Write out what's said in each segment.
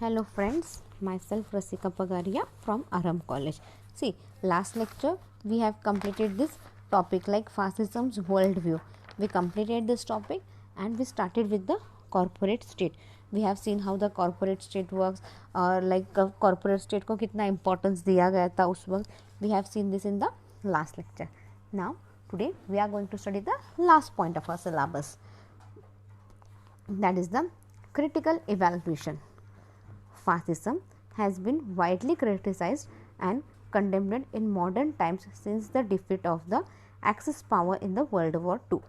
Hello friends, myself Rasika Pagaria from Aram College. See, last lecture we have completed this topic like fascism's worldview. We completed this topic and we started with the corporate state. We have seen how the corporate state works or corporate state को कितना importance दिया गया था उस वक्त. We have seen this in the last lecture. Now today we are going to study the last point of our syllabus. That is the critical evaluation. Fascism has been widely criticized and condemned in modern times since the defeat of the Axis power in the World War II.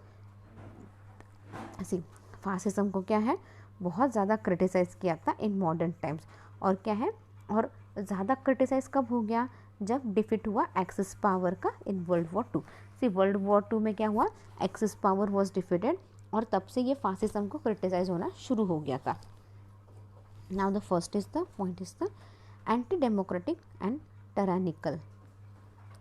See, fascism को क्या है बहुत ज़्यादा criticise किया था in modern times. और क्या है और ज़्यादा क्रिटिसाइज कब हो गया जब डिफीट हुआ एक्सिस पावर का in world war two. See world war two में क्या हुआ एक्सिस पावर वॉज डिफीटेड और तब से ये फासिज्म को क्रिटिसाइज होना शुरू हो गया था. Now the first is the point is the anti-democratic and tyrannical.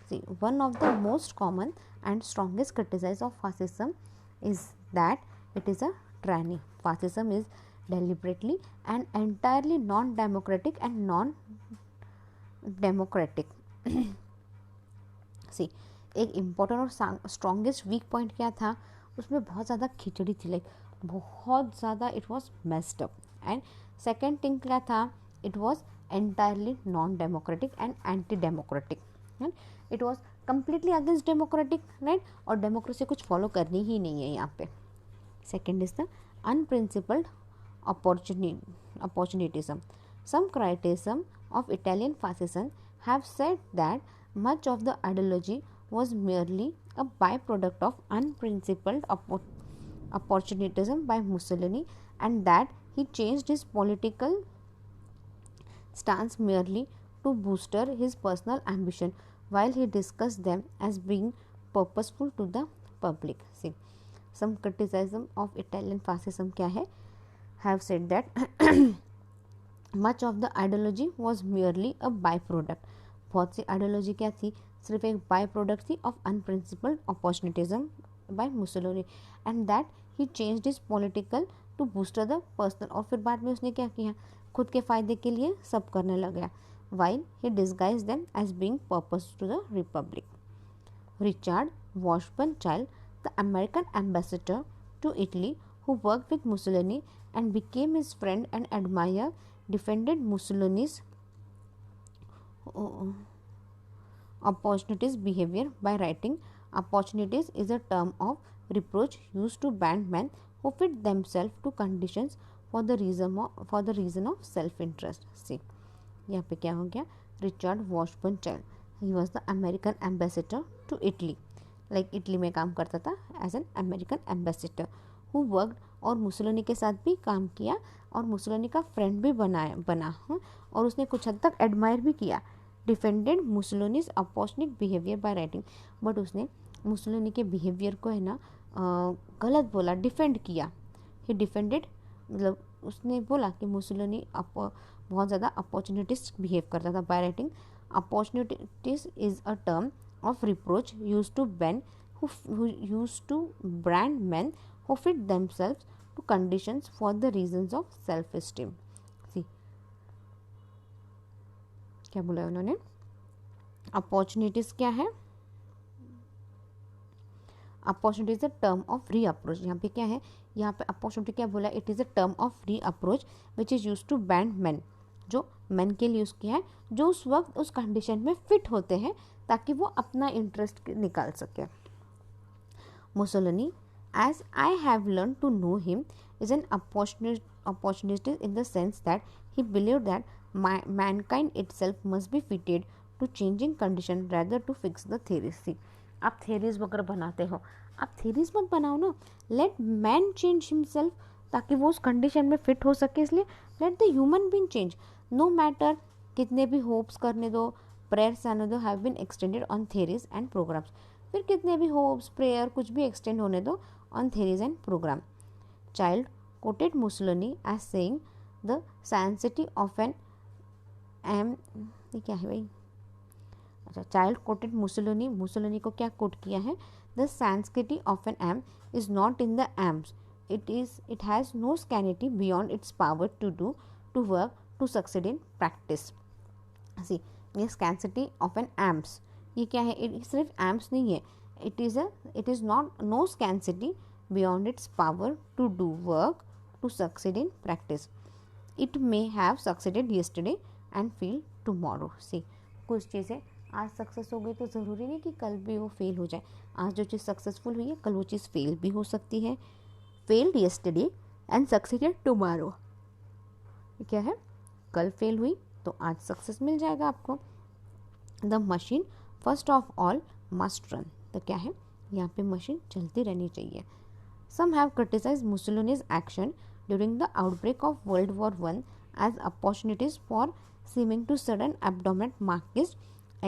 See, one of the most common and strongest criticism of fascism is that it is a tyranny. Fascism is deliberately and entirely non-democratic and non-democratic. See, एक important और strongest weak point क्या था उसमें बहुत ज़्यादा खिचड़ी थी like बहुत ज़्यादा it was messed up. And second thing क्या था it was entirely non democratic and anti democratic. It was completely against democratic right और डेमोक्रेसी कुछ फॉलो करनी ही नहीं है यहाँ पे. Second is the unprincipled opportunism. Some criticism of Italian fascism have said that much of the ideology was merely a byproduct of unprincipled opportunism by Mussolini and that he changed his political stance merely to booster his personal ambition while he discussed them as being purposeful to the public. See, some criticism of Italian fascism क्या है have said that much of the ideology was merely a byproduct. बहुत सी ideology क्या थी सिर्फ एक by product थी of unprincipled opportunism by Mussolini and that he changed his political to booster the personal. और फिर बाद में उसने क्या किया खुद के फायदे के लिए सब करने लग गया while he disguise them as being purpose to the republic. Richard Washburn Child the American ambassador to Italy who worked with Mussolini and became his friend and admirer, defended Mussolini's opportunist behavior by writing, "Opportunities is a term of reproach used to ban men who fit themselves to conditions for the reason of self-interest." See, यहाँ पे क्या हो गया Richard Washburn Child he was the American ambassador to Italy like Italy में काम करता था as an American ambassador who worked और मुसोलिनी के साथ भी काम किया और मुसोलिनी का फ्रेंड भी बना और उसने कुछ हद तक एडमायर भी किया. Defended Mussolini's opportunist behaviour by writing but उसने मुसोलिनी के बिहेवियर को है ना गलत बोला डिफेंड किया. ही डिफेंडेड मतलब उसने बोला कि मुसोलिनी बहुत ज़्यादा अपॉर्चुनिटिस्ट बिहेव करता था by writing opportunities is a term of reproach use to ban who used to brand men who fit themselves to conditions for the reasons of self-esteem. See, क्या बोला उन्होंने अपॉर्चुनिटीज क्या है opportunity is a term of reproach. यहाँ पे क्या है यहाँ पे अपॉर्चुनिटी क्या बोला it is a term of reproach which is use to band man जो मैन के लिए यूज़ किया है जो उस वक्त उस कंडीशन में फिट होते हैं ताकि वो अपना इंटरेस्ट निकाल सके. Mussolini, as I have learned to know him, is an opportunist in the sense that he believed that mankind itself must be fitted to changing condition rather to fix the theories. See, आप theories वगैरह बनाते हो आप theories मत बनाओ ना let man change himself ताकि वो उस कंडीशन में फिट हो सके. इसलिए let the human being change no matter कितने भी होप्स करने दो प्रेयर्स आने दो have been extended on theories and programs. फिर कितने भी होप्स प्रेयर कुछ भी एक्सटेंड होने दो on theories and program. Child quoted Mussolini as saying the sanctity of N M ये क्या है भाई अच्छा चाइल्ड कोटेड मुसोलिनी को क्या कोट किया है the sanctity of N M is not in the aims it has no scanty beyond its power to work to succeed in practice. See, ये scarcity of an amps, ये क्या है, ये सिर्फ amps नहीं है, it is not no scarcity beyond its power to do work to succeed in practice. It may have succeeded yesterday and fail tomorrow. See, कुछ चीज़ें आज सक्सेस हो गई तो ज़रूरी नहीं कि कल भी वो फेल हो जाए. आज जो चीज़ सक्सेसफुल हुई है कल वो चीज़ फेल भी हो सकती है. Failed yesterday and succeeded tomorrow, क्या है, कल फेल हुई तो आज सक्सेस मिल जाएगा आपको. The machine first of all must run, तो क्या है, यहाँ पे मशीन चलती रहनी चाहिए. Some have criticize Mussolini's action during the outbreak of world war one as opportunities for seeming to sudden abdominant marxist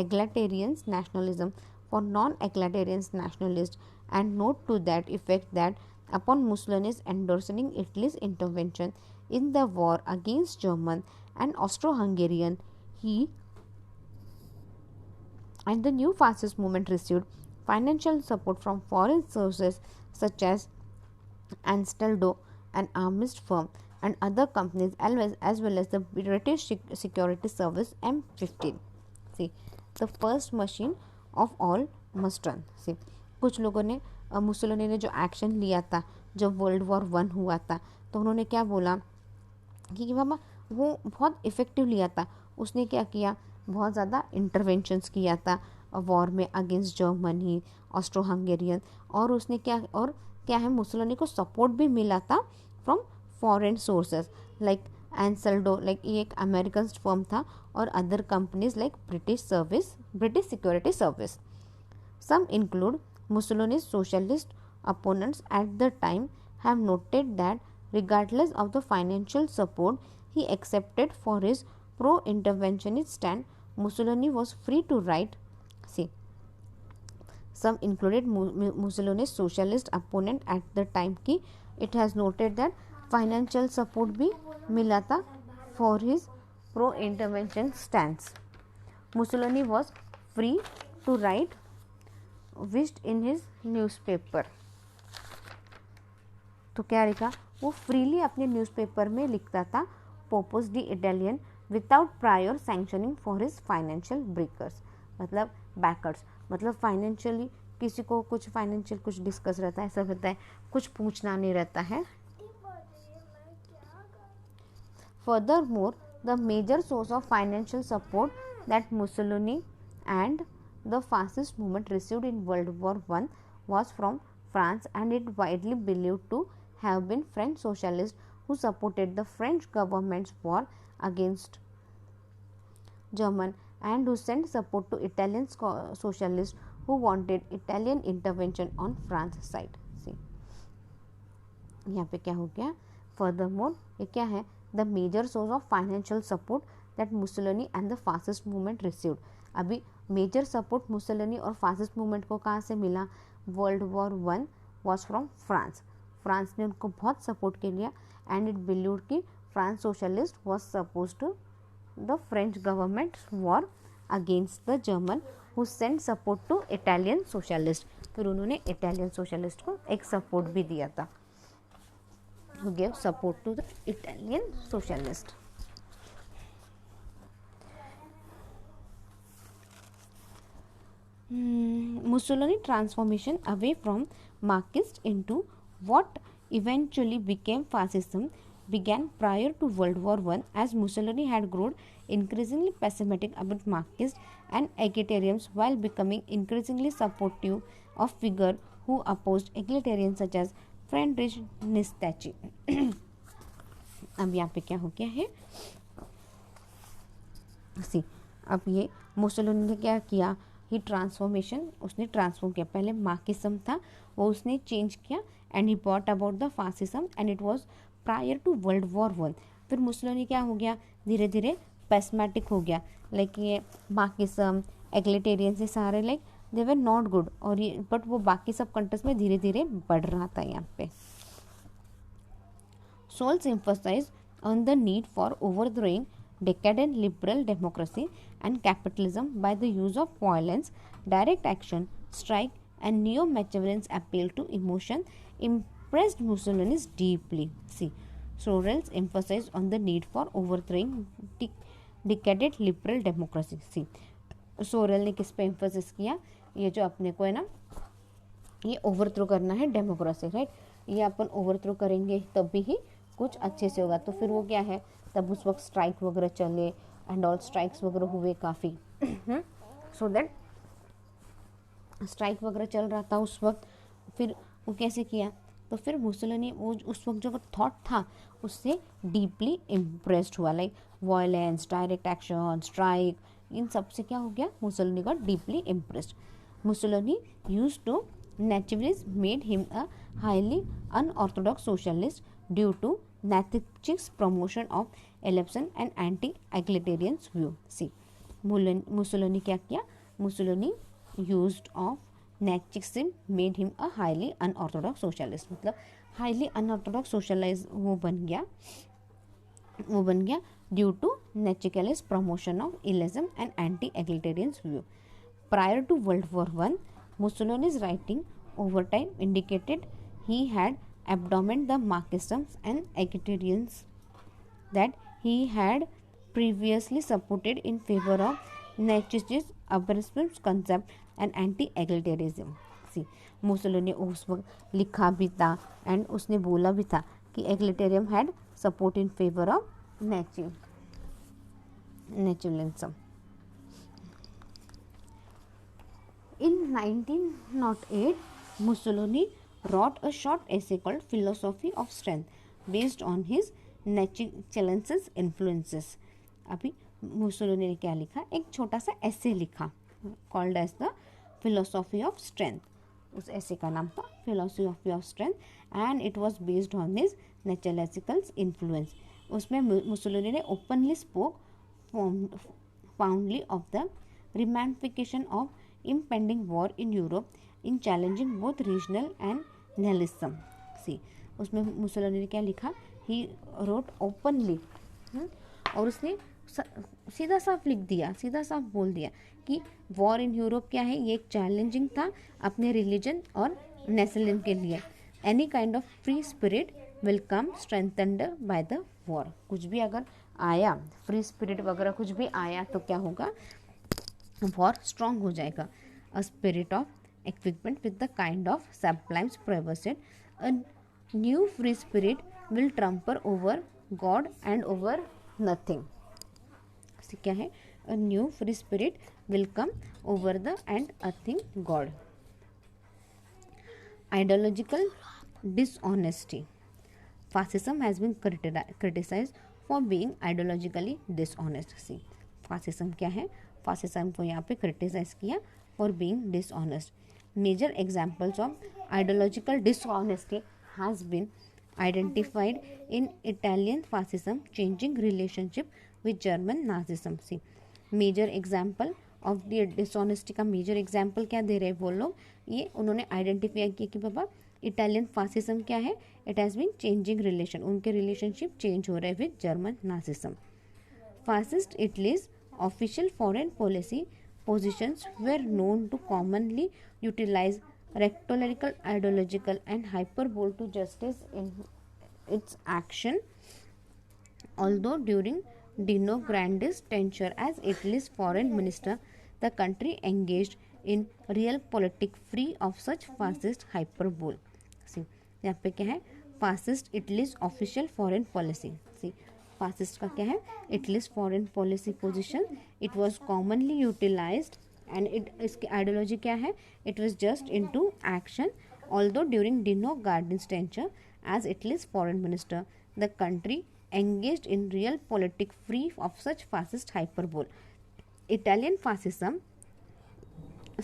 egalitarian nationalism for non-egalitarian nationalists, and note to that effect that upon Mussolini's endorsing Italy's intervention in the war against German and Austro-Hungarian, he and the new fascist movement received financial support from foreign sources such as Anstaldo, an armist firm, and other companies, as well as the British Security Service M15. See, the first machine of all must run. See, कुछ लोगों ने Mussolini ने जो action लिया था जब world war one हुआ था, तो उन्होंने क्या बोला कि बाबा वो बहुत इफ़ेक्टिव लिया था. उसने क्या किया, बहुत ज़्यादा इंटरवेंशंस किया था वॉर में अगेंस्ट जर्मनी, ऑस्ट्रो हंगेरियन, और उसने क्या है, मुसोलिनी को सपोर्ट भी मिला था from foreign sources like Ansaldo, like ये एक अमेरिकन फर्म था, और other companies like British security service. Some include Mussolini's socialist opponents at the time have noted that regardless of the financial support he accepted for his pro-interventionist stand, Mussolini was free to write. See, some included Mussolini's socialist opponent at the time कि it has noted that financial support भी मिला था for his pro-intervention stance. Mussolini was free to write wished in his newspaper. तो क्या लिखा, वो freely अपने newspaper में लिखता था पोपोस डी Italian without prior sanctioning for his financial breakers, मतलब बैकर्स, मतलब फाइनेंशियली किसी को कुछ फाइनेंशियल कुछ डिस्कस रहता है, ऐसा रहता है, कुछ पूछना नहीं रहता है. Furthermore, the major source of financial support that Mussolini and the fascist movement received in World War I was from France, and it widely believed to have been French socialists who supported the French government's war against German, and who sent support to Italian socialists who wanted Italian intervention on France side. See, यहाँ पे क्या हो गया, furthermore ये क्या है, the major source of financial support that Mussolini and the fascist movement received. अभी major support Mussolini और फासिस्ट मूवमेंट को कहाँ से मिला, world war one was from France. France ने उनको बहुत सपोर्ट के लिया, एंड इट बिलीव्ड कि France socialist was suppose to the French government war against the German who send support to Italian socialist. फिर उन्होंने इटालियन सोशलिस्ट को एक सपोर्ट भी दिया था, who give support to the Italian socialist. Mussolini transformation away from Marxist into what eventually became fascism began prior to World War I, as Mussolini had grown increasingly pessimistic about Marxists and egalitarians while becoming increasingly supportive of figures who opposed egalitarians such as Friedrich Nietzsche. अब यहाँ पे क्या हो गया है, सी, अब ये Mussolini ने क्या किया, ही ट्रांसफॉर्मेशन, उसने ट्रांसफॉर्म किया. पहले मार्क्सिज्म था वो उसने चेंज किया, and he brought about the fascism, and it was prior to world war one. फिर मुसोलिनी क्या हो गया, धीरे धीरे पेस्मेटिक हो गया, लाइक ये मार्क्सिज्म एग्लिटेरियन से सारे like they were not good, और ये बट वो बाकी सब कंट्रीज में धीरे धीरे बढ़ रहा था. यहाँ पे Scholz emphasized on the need for overthrowing decadent liberal democracy and capitalism by the use of violence, direct action, strike, and neo-Machiavellian appeal to emotion impressed Mussolini deeply. See, Sorel's emphasized on the need for overthrowing decadent liberal democracy. Sorrel ने किस पे emphasis किया, ये जो अपने को है ना, ये ओवरथ्रो करना है डेमोक्रेसी, राइट, ये अपन ओवरथ्रो करेंगे तभी ही कुछ अच्छे से होगा। तो फिर वो क्या है, तब उस वक्त स्ट्राइक वगैरह चले एंड ऑल, स्ट्राइक्स वगैरह हुए काफ़ी, सो दैट स्ट्राइक वगैरह चल रहा था उस वक्त। फिर वो कैसे किया, तो फिर मुसोलिनी वो उस वक्त जो थॉट था उससे डीपली इम्प्रेस्ड हुआ, like violence, direct action, strike, इन सब से क्या हो गया, Mussolini got deeply impressed. Mussolini used to nationalism made him a highly unorthodox socialist due to Natchik's promotion of election and anti-egalitarian view. See, Mussolini क्या किया, Mussolini used of Natchikism made him a highly unorthodox socialist, मतलब highly unorthodox socialist वो बन गया due to Natchik's promotion of election and anti-egalitarian view. Prior to World War I, Mussolini's writing over time indicated he had abandoned the Marxisms and egalitarians that he had previously supported in favor of Natchez abolitionist concept and anti-egalitarianism. See, Mussolini उस वक्त लिखा भी था and उसने बोला भी था कि egalitarian had support in favour of naturalism. In 1908, Mussolini wrote a short essay called Philosophy of Strength based on his Natchez influences. अभी मुसोलिनी ने क्या लिखा, एक छोटा सा ऐसे लिखा called as the Philosophy of Strength. उस ऐसे का नाम था Philosophy of Strength and it was based on his Natchez influence. उसमें मुसोलिनी ने openly spoke fondly of the ramification of impending war in Europe in challenging both regional and nihilism. See, उसमें Mussolini ने क्या लिखा, he wrote openly, और उसने सीधा साफ लिख दिया, सीधा साफ बोल दिया कि वॉर इन यूरोप क्या है, ये एक चैलेंजिंग था अपने रिलीजन और नेशनलिज्म के लिए. Any kind of free spirit will come strengthened by the war. कुछ भी अगर आया, फ्री स्पिरिट वगैरह कुछ भी आया तो क्या होगा, वॉर स्ट्रॉन्ग हो जाएगा. A spirit of equipment with the kind of sublimes perverted, a new free spirit will trumper over God and over nothing. so क्या है, a new free spirit will come over the and a thing God. Ideological dishonesty. Fascism has been criticized for being ideologically dishonest. See, fascism क्या है, fascism को यहाँ पे criticize किया for being dishonest. Major examples of ideological dishonesty has been identified in Italian fascism changing relationship with German Nazism. See, major example of the dishonesty का major example क्या दे रहे वो लोग, ये उन्होंने आइडेंटिफाई किया कि बाबा इटालियन फासिज्म क्या है, it has been changing relation, उनके रिलेशनशिप चेंज हो रहे हैं with German Nazism. Fascist Italy's official foreign policy positions were known to commonly utilize rhetorical, ideological and hyperbole to justice in its action, although during Dino Grandi's tenure as Italy's foreign minister, the country engaged in real politics free of such fascist hyperbole. See, यहाँ पे क्या है, fascist Italy's official foreign policy. See, fascist का क्या है, Italy's foreign policy position, it was commonly utilized and इसकी ideology क्या है, it was just into action, although during Dino Grandi's tenure as Italy's foreign minister the country engaged in real politics free of such fascist hyperbole. Italian fascism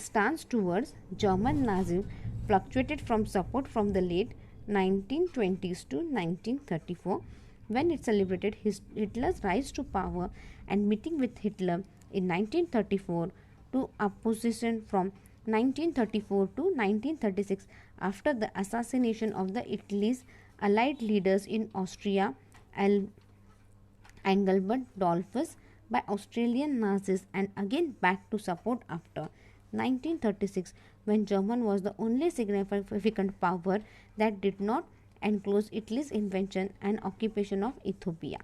stance towards German Nazism fluctuated from support from the late 1920s to 1934 when it celebrated Hitler's rise to power and meeting with Hitler in 1934 to opposition from 1934 to 1936 after the assassination of the Italy's allied leaders in Austria, Engelbert Dollfuss by Austrian Nazis, and again back to support after 1936 when Germany was the only significant power that did not enclose Italy's invention and occupation of Ethiopia.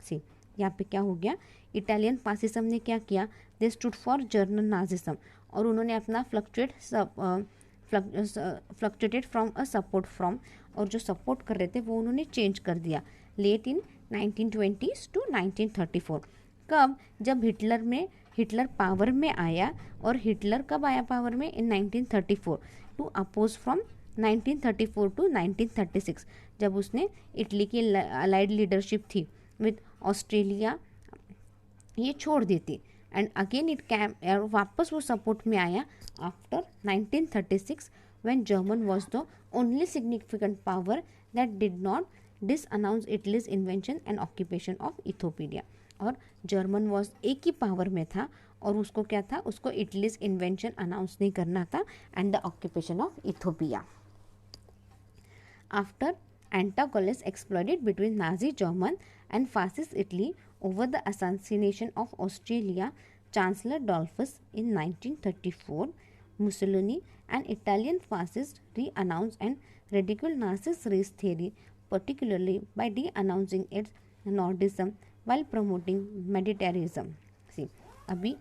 See यहाँ पे क्या हो गया, Italian fascism ने क्या किया, they stood for German Nazism, और उन्होंने अपना fluctuated from a support from, और जो सपोर्ट कर रहे थे वो उन्होंने चेंज कर दिया लेट इन 1920s टू 1934। कब, जब हिटलर पावर में आया, और हिटलर कब आया पावर में, इन 1934 टू अपोज फ्रॉम 1934 टू 1936, जब उसने इटली की अलाइड लीडरशिप थी विद ऑस्ट्रेलिया ये छोड़ दी थी, एंड अगेन इट कैम, वापस वो सपोर्ट में आया after 1936 when German was the only significant power that did not disannounce Italy's invention and occupation of Ethiopia. और जर्मन वाज एक ही पावर में था, और उसको क्या था, उसको इटलीज इन्वेंशन अनाउंस नहीं करना था and the occupation of Ethiopia. After antagonist exploded between Nazi German and fascist Italy over the assassination of Australia Chancellor Dollfuss in 1934. Mussolini, an Italian fascist, re-announced and ridiculed Nazi's race theory, particularly by de-announcing its Nordism while promoting Mediterraneanism. See, अभी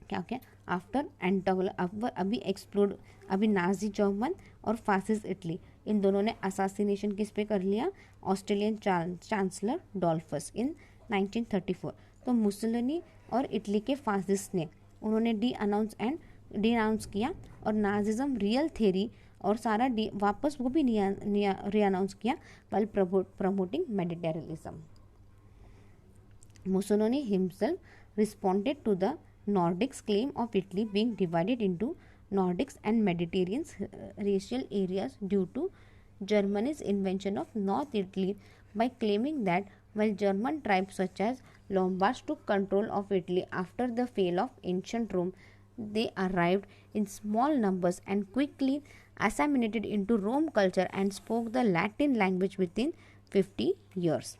क्या क्या after अभी Nazi German और fascist Italy, इन दोनों ने assassination किस पे कर लिया, ऑस्ट्रेलियन चांसलर डॉल्फस इन 1934। तो मुसोलिनी और इटली के फासिस्ट ने उन्होंने डी अनाउंस किया, और नाजिज्म रियल थेरी और सारा वापस वो भी री अनाउंस किया while promoting Mediterraneanism. Mussolini himself responded to the Nordics claim of Italy being divided into Nordics and Mediterranean racial areas due to Germany's invasion of North Italy by claiming that while German tribes such as Lombards took control of Italy after the fall of ancient Rome, they arrived in small numbers and quickly assimilated into Rome culture and spoke the Latin language within 50 years.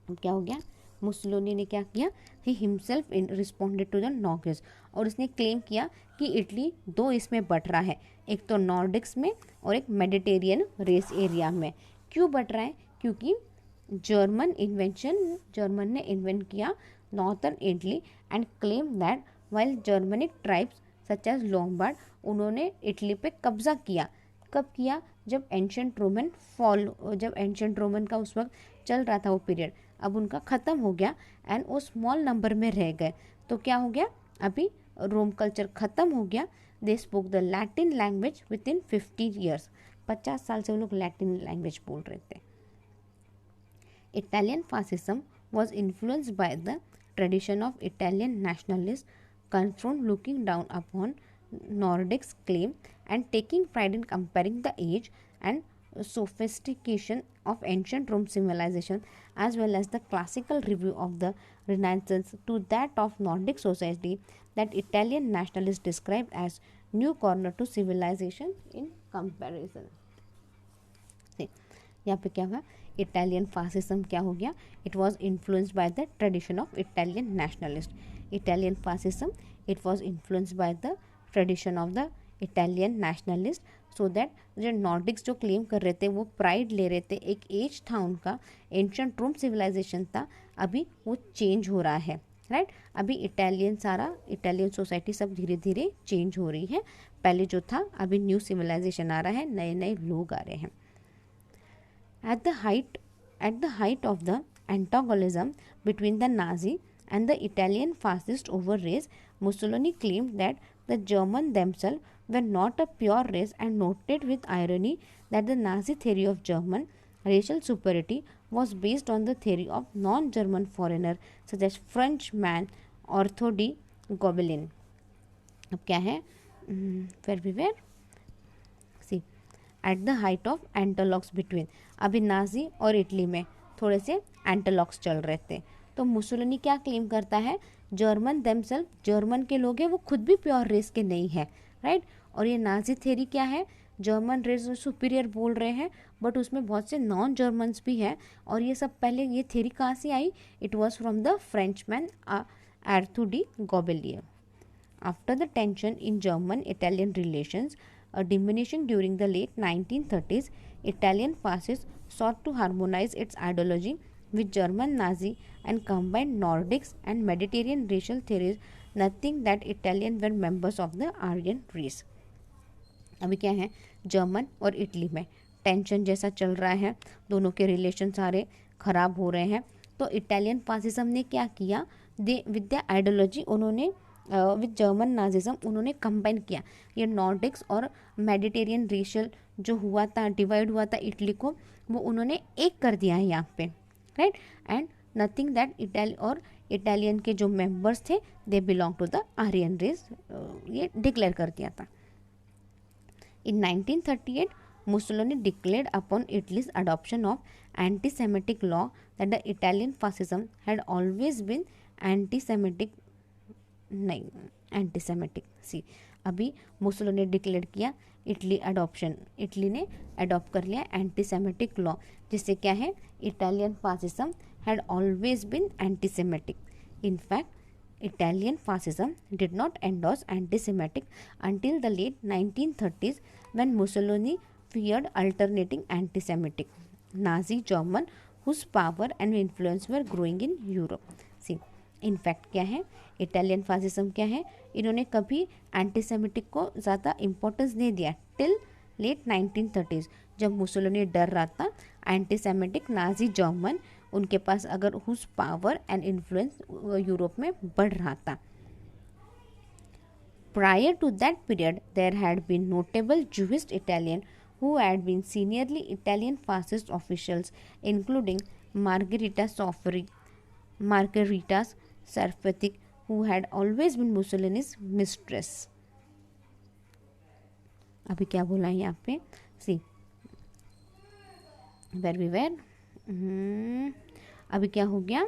अब क्या हो गया, Mussolini ने क्या किया, he himself responded to the Nordics, और उसने claim किया कि इटली दो इसमें बट रहा है, एक तो नॉर्डिक्स में और एक मेडिटेरियन रेस एरिया में। क्यों बट रहा है, क्योंकि जर्मन ने इन्वेंट किया northern Italy and claim that while Germanic tribes such as Lombard, उन्होंने इटली पे कब्जा किया। कब किया, जब एंशंट रोमन का उस वक्त चल रहा था वो पीरियड, अब उनका ख़त्म हो गया एंड वो स्मॉल नंबर में रह गए। तो क्या हो गया, अभी रोम कल्चर ख़त्म हो गया। They spoke the Latin language with in 50 years, 50 साल से वो लोग लैटिन लैंग्वेज बोल रहे थे। Italian fascism was influenced by the tradition of Italian nationalist confront looking down upon Nordics claim and taking pride in comparing the age and sophistication of ancient Rome civilization as well as the classical review of the Renaissance to that of Nordic society that Italian nationalists described as new corner to civilization in comparison. यहाँ पे क्या हुआ, Italian fascism क्या हो गया, it was influenced by the tradition of Italian nationalist. Italian fascism it was influenced by the tradition of the Italian nationalist, so that जो Nordics जो claim कर रहे थे वो प्राइड ले रहे थे, एक एज था उनका, एंशिएंट रोम सिविलाइजेशन था, अभी वो चेंज हो रहा है, राइट। अभी इटालियन सोसाइटी सब धीरे धीरे चेंज हो रही है, पहले जो था अभी न्यू सिविलाइजेशन आ रहा है, नए नए लोग आ रहे हैं। At the height of the antagonism between the Nazi and the Italian fascist over race, Mussolini claimed that the Germans themselves were not a pure race and noted with irony that the Nazi theory of German racial superiority was based on the theory of non-German foreigner such as Frenchman Arthur de Gobelin. अब क्या है, where we were at the height of एंटोलॉग्स between, अभी Nazi और Italy में थोड़े से एंटोलॉग्स चल रहे थे। तो मुसोलिनी क्या क्लेम करता है, जर्मन देमसेल्फ, जर्मन के लोग हैं वो खुद भी प्योर रेस के नहीं है, राइट। और ये नाजी थेरी क्या है, जर्मन रेस सुपीरियर बोल रहे हैं बट उसमें बहुत से नॉन जर्मन्स भी हैं, और ये सब पहले ये थेरी कहाँ से आई, it was from the Frenchman Arthur de गोबेलियर। After the tension in German Italian relations diminishing during the late 1930s, Italian fascists sought to harmonize its ideology with German Nazi and combined Nordics and Mediterranean racial theories, nothing that Italian were members of the Aryan race. अभी क्या है, German और Italy में tension जैसा चल रहा है, दोनों के रिलेशन सारे खराब हो रहे हैं. तो इटालियन फासिज्म ने क्या किया, दे विद द आइडियोलॉजी उन्होंने विद जर्मन नाजिज्म उन्होंने कंबाइन किया. ये नॉर्डिक्स और मेडिटेरियन रेशियल जो हुआ था, डिवाइड हुआ था इटली को, वो उन्होंने एक कर दिया है यहाँ पे, right. And nothing that Italian के जो मेंबर्स थे they belong to the Aryan race, ये डिक्लेयर कर दिया था. In 1938, Mussolini declared upon Italy's adoption of anti-Semitic law that the Italian fascism had always been anti-Semitic. सी अभी मुसोलिनी ने declare किया इटली ने अडॉप्ट कर लिया एंटी-सेमेटिक लॉ, जिससे क्या है, Italian fascism had always been anti-Semitic. In fact Italian fascism did not endorse anti-Semitic until the late 1930s when Mussolini feared alternating anti-Semitic Nazi German whose power and influence were growing in Europe. See, in fact क्या है, Italian fascism क्या है, इन्होंने कभी anti-Semitic को ज़्यादा importance नहीं दिया टिल लेट 1930s, जब मुसोलिनी डर रहा था एंटी-सेमिटिक नाजी जर्मन उनके पास अगर whose power and influence Europe में बढ़ रहा था. Prior to that period, there had been notable Jewish Italian who had been seniorly Italian fascist officials, including Margherita Sarfatti, who had always been Mussolini's mistress. अभी क्या बोला है यहाँ पे, सी वेर वी वेर, अभी क्या हो गया,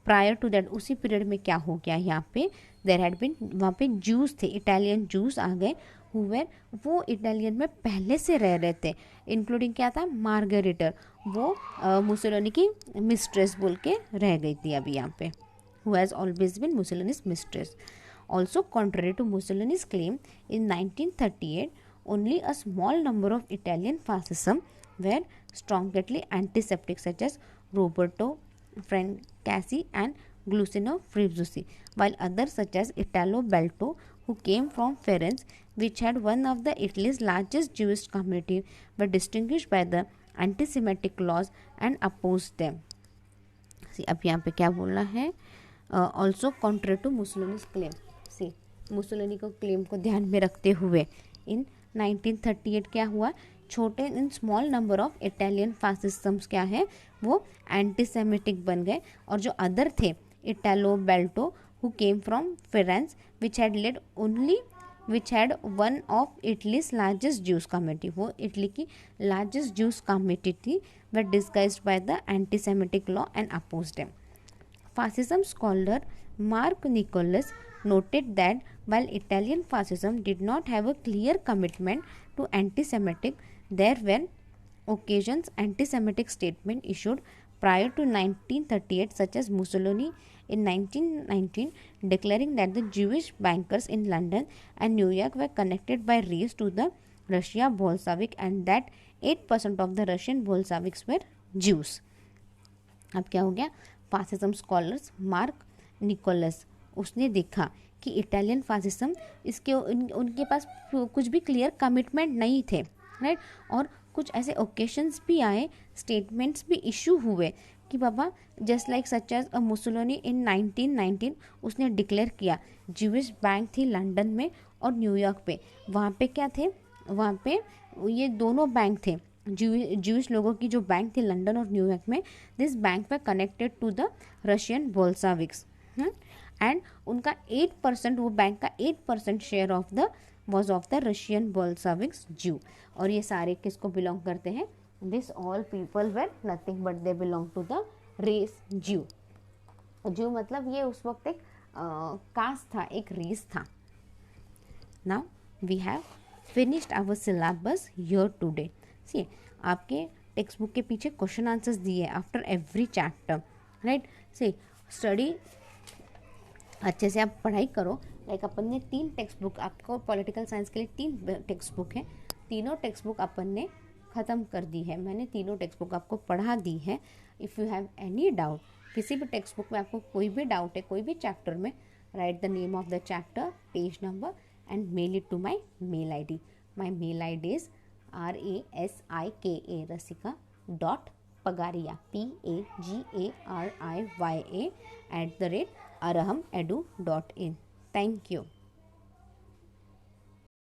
प्रायर टू दैट उसी पीरियड में क्या हो गया यहाँ पे, देर हैड बिन, वहाँ पे जूस थे, इटालियन जूस आ गए हुए, वो इटालियन में पहले से रह रहे थे, इंक्लूडिंग क्या था, मार्गरेटर, वो मुसोलिनी की मिस्ट्रेस बोल के रह गई थी अभी यहाँ पे, who has always been Mussolini's mistress. Also, contrary to Mussolini's claim, in 1938, only a small number of Italian fascism were strongly antiseptic, such as Roberto Franceschi and Giuliano Fibuzzi, while others such as Italo Balbo, who came from Firenze, which had one of the Italy's largest Jewish community, were distinguished by the anti-Semitic laws and opposed them. See, अब यहाँ पे क्या बोलना है, also contrary to Mussolini's claim. See Mussolini को claim को ध्यान में रखते हुए इन 1938 क्या हुआ, छोटे in small number of Italian fascists क्या है, वो एंटीसेमिटिक बन गए, और जो अदर थे Italo Balbo who came from Florence which had one of Italy's largest Jews community, वो इटली की लार्जेस्ट ज्यूस कम्युनिटी थी, were disgusted by the antisemitic law and opposed them. Fascism scholar Mark Nicholas noted that while Italian fascism did not have a clear commitment to anti-Semitic, there were occasions anti-Semitic statements issued prior to 1938, such as Mussolini in 1919 declaring that the Jewish bankers in London and New York were connected by race to the Russia Bolshevik and that 8% of the Russian Bolsheviks were Jews. अब क्या हो गया, fascism scholars mark Nicholas उसने देखा कि Italian fascism इसके उनके पास कुछ भी क्लियर कमिटमेंट नहीं थे, राइट, और कुछ ऐसे ओकेशंस भी आए, स्टेटमेंट्स भी इशू हुए कि बाबा just like such as a Mussolini in 1919 उसने डिक्लेयर किया, ज्यूइश बैंक थी लंदन में और न्यूयॉर्क पे, वहाँ पे क्या थे, वहाँ पे ये दोनों बैंक थे, ज्यूइश लोगों की जो बैंक थी लंदन और न्यूयॉर्क में, this bank they connected to the Russian Bolsheviks and उनका 8%, वो बैंक का 8% share of the was of the Russian Bolsheviks Jew. और ये सारे किसको बिलोंग करते हैं, this all people were nothing but they belong to the race Jew. Jew मतलब ये उस वक्त एक कास्ट था, एक रेस था. Now we have finished our syllabus here today. See आपके टेक्स्ट बुक के पीछे क्वेश्चन आंसर्स दिए after every chapter, right. See study अच्छे से आप पढ़ाई करो, लाइक अपन ने 3 टेक्स्ट बुक, आपको पॉलिटिकल साइंस के लिए 3 टेक्स्ट बुक है, तीनों टेक्स्ट बुक अपन ने ख़त्म कर दी है, मैंने तीनों टेक्स्ट बुक आपको पढ़ा दी है। If you have any doubt, किसी भी टेक्स्ट बुक में आपको कोई भी डाउट है कोई भी चैप्टर में, write the name of the chapter, page number and mail it to my mail ID. My mail ID is RASIKA rasika.pagaria PAGARIYA @arahamedu.in. Thank you.